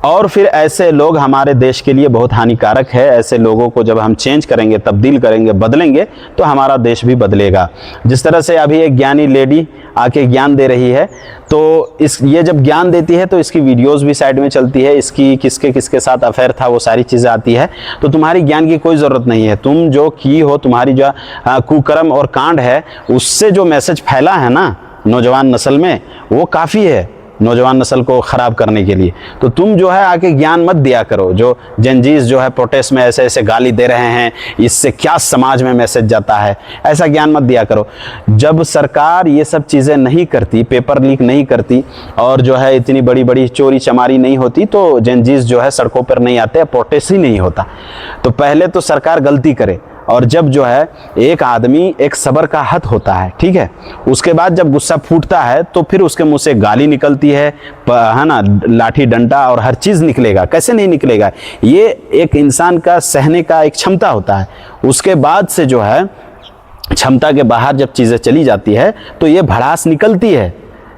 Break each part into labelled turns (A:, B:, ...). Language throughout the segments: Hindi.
A: और फिर ऐसे लोग हमारे देश के लिए बहुत हानिकारक है। ऐसे लोगों को जब हम चेंज करेंगे, तब्दील करेंगे, बदलेंगे, तो हमारा देश भी बदलेगा। जिस तरह से अभी एक ज्ञानी लेडी आके ज्ञान दे रही है, तो ये जब ज्ञान देती है तो इसकी वीडियोस भी साइड में चलती है, इसकी किसके किसके साथ अफेयर था वो सारी चीज़ें आती है। तो तुम्हारी ज्ञान की कोई ज़रूरत नहीं है। तुम जो की हो, तुम्हारी जो कुकर्म और कांड है, उससे जो मैसेज फैला है ना नौजवान नस्ल में, वो काफ़ी है नौजवान नस्ल को ख़राब करने के लिए। तो तुम जो है आके ज्ञान मत दिया करो। जो जेनजीज जो है प्रोटेस्ट में ऐसे ऐसे गाली दे रहे हैं, इससे क्या समाज में मैसेज जाता है, ऐसा ज्ञान मत दिया करो। जब सरकार ये सब चीज़ें नहीं करती, पेपर लीक नहीं करती और जो है इतनी बड़ी बड़ी चोरी चमारी नहीं होती, तो जेनजीज जो है सड़कों पर नहीं आते, प्रोटेस्ट ही नहीं होता। तो पहले तो सरकार गलती करे, और जब जो है एक आदमी, एक सब्र का हद होता है, ठीक है, उसके बाद जब गुस्सा फूटता है तो फिर उसके मुंह से गाली निकलती है ना, लाठी डंडा और हर चीज़ निकलेगा। कैसे नहीं निकलेगा? ये एक इंसान का सहने का एक क्षमता होता है। उसके बाद से जो है क्षमता के बाहर जब चीज़ें चली जाती है तो ये भड़ास निकलती है।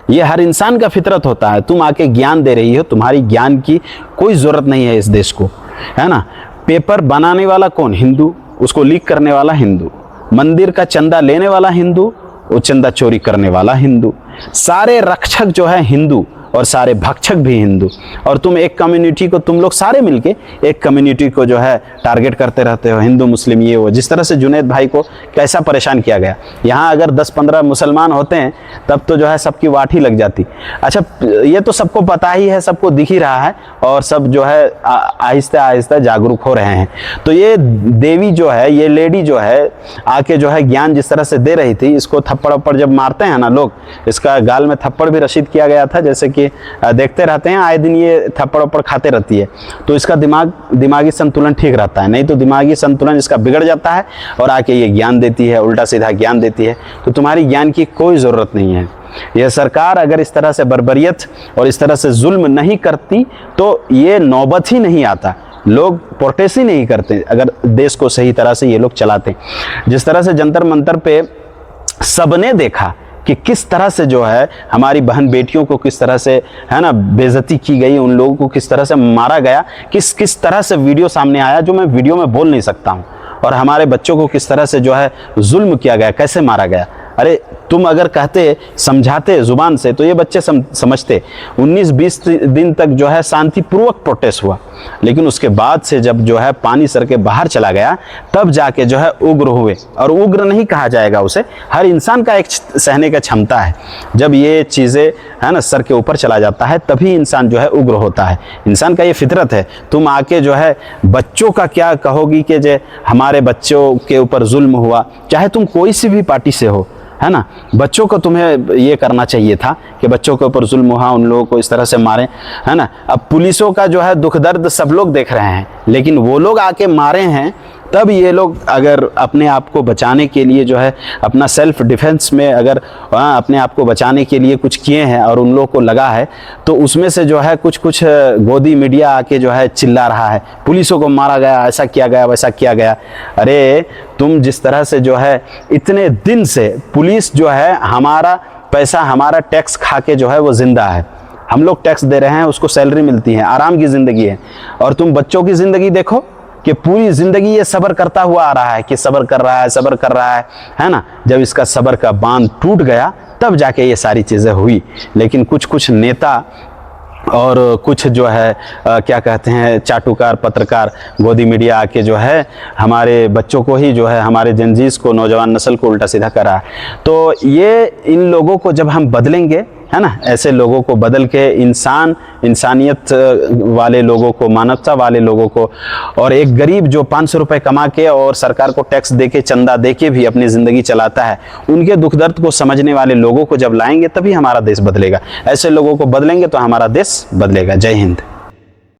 A: ये हर इंसान का फितरत होता है। तुम आके ज्ञान दे रही हो, तुम्हारी ज्ञान की कोई ज़रूरत नहीं है इस देश को, है ना। पेपर बनाने वाला कौन? हिंदू। उसको लीक करने वाला हिंदू। मंदिर का चंदा लेने वाला हिंदू, वो चंदा चोरी करने वाला हिंदू। सारे रक्षक जो है हिंदू और सारे भक्षक भी हिंदू। और तुम एक कम्युनिटी को, तुम लोग सारे मिलके एक कम्युनिटी को जो है टारगेट करते रहते हो, हिंदू मुस्लिम ये वो। जिस तरह से जुनैद भाई को कैसा परेशान किया गया। यहाँ अगर 10-15 मुसलमान होते हैं तब तो जो है सबकी वाठी लग जाती। अच्छा, ये तो सबको पता ही है, सबको दिख ही रहा है, और सब जो है आहिस्ता आहिस्ता जागरूक हो रहे हैं। तो ये देवी जो है, ये लेडी जो है आके जो है ज्ञान जिस तरह से दे रही थी, इसको थप्पड़ वप्पड़ जब मारते हैं ना लोग, इसका गाल में थप्पड़ भी रशीद किया गया था। जैसे कि देखते रहते हैं आए दिन ये थप्पड़ वप्पड़ खाते रहती है, तो इसका दिमागी संतुलन ठीक रहता है। नहीं तो दिमागी संतुलन इसका बिगड़ जाता है और आके ये ज्ञान देती है, उल्टा सीधा ज्ञान देती है। तो तुम्हारी ज्ञान की कोई ज़रूरत नहीं है। यह सरकार अगर इस तरह से बर्बरियत और इस तरह से जुल्म नहीं करती तो ये नौबत ही नहीं आता। लोग प्रोटेस्ट ही नहीं करते अगर देश को सही तरह से ये लोग चलाते। जिस तरह से जंतर मंतर पे सबने देखा कि किस तरह से जो है हमारी बहन बेटियों को किस तरह से, है ना, बेइज्जती की गई, उन लोगों को किस तरह से मारा गया, किस तरह से वीडियो सामने आया जो मैं वीडियो में बोल नहीं सकता हूँ। और हमारे बच्चों को किस तरह से जो है जुल्म किया गया, कैसे मारा गया। अरे तुम अगर कहते, समझाते जुबान से, तो ये बच्चे समझते। 19-20 दिन तक जो है शांतिपूर्वक प्रोटेस्ट हुआ, लेकिन उसके बाद से जब जो है पानी सर के बाहर चला गया, तब जाके जो है उग्र हुए। और उग्र नहीं कहा जाएगा उसे, हर इंसान का एक सहने का क्षमता है। जब ये चीज़ें, है ना, सर के ऊपर चला जाता है तभी इंसान जो है उग्र होता है। इंसान का ये फितरत है। तुम आके जो है बच्चों का क्या कहोगी कि जो हमारे बच्चों के ऊपर जुल्म हुआ, चाहे तुम कोई सी भी पार्टी से हो, है ना। बच्चों को तुम्हें ये करना चाहिए था कि बच्चों के ऊपर जुल्म हुआ, उन लोगों को इस तरह से मारें, है ना। अब पुलिसों का जो है दुख दर्द सब लोग देख रहे हैं, लेकिन वो लोग आके मारे हैं, तब ये लोग अगर अपने आप को बचाने के लिए जो है अपना सेल्फ डिफेंस में अगर अपने आप को बचाने के लिए कुछ किए हैं और उन लोगों को लगा है, तो उसमें से जो है कुछ गोदी मीडिया आके जो है चिल्ला रहा है, पुलिसों को मारा गया, ऐसा किया गया, वैसा किया गया। अरे तुम जिस तरह से जो है इतने दिन से पुलिस जो है हमारा पैसा, हमारा टैक्स खा के जो है वो जिंदा है। हम लोग टैक्स दे रहे हैं, उसको सैलरी मिलती है, आराम की ज़िंदगी है। और तुम बच्चों की ज़िंदगी देखो कि पूरी ज़िंदगी ये सब्र करता हुआ आ रहा है कि सब्र कर रहा है, सब्र कर रहा है ना। जब इसका सब्र का बांध टूट गया तब जाके ये सारी चीज़ें हुई। लेकिन कुछ नेता और कुछ जो है क्या कहते हैं चाटुकार पत्रकार, गोदी मीडिया आके जो है हमारे बच्चों को ही जो है, हमारे जनजीज को, नौजवान नस्ल को उल्टा सीधा करा। तो ये इन लोगों को जब हम बदलेंगे, है ना, ऐसे लोगों को बदल के इंसानियत वाले लोगों को, मानवता वाले लोगों को, और एक गरीब जो 500 रुपये कमा के और सरकार को टैक्स दे के, चंदा दे के भी अपनी ज़िंदगी चलाता है, उनके दुख दर्द को समझने वाले लोगों को जब लाएंगे तभी हमारा देश बदलेगा। ऐसे लोगों को बदलेंगे तो हमारा देश बदलेगा। जय हिंद।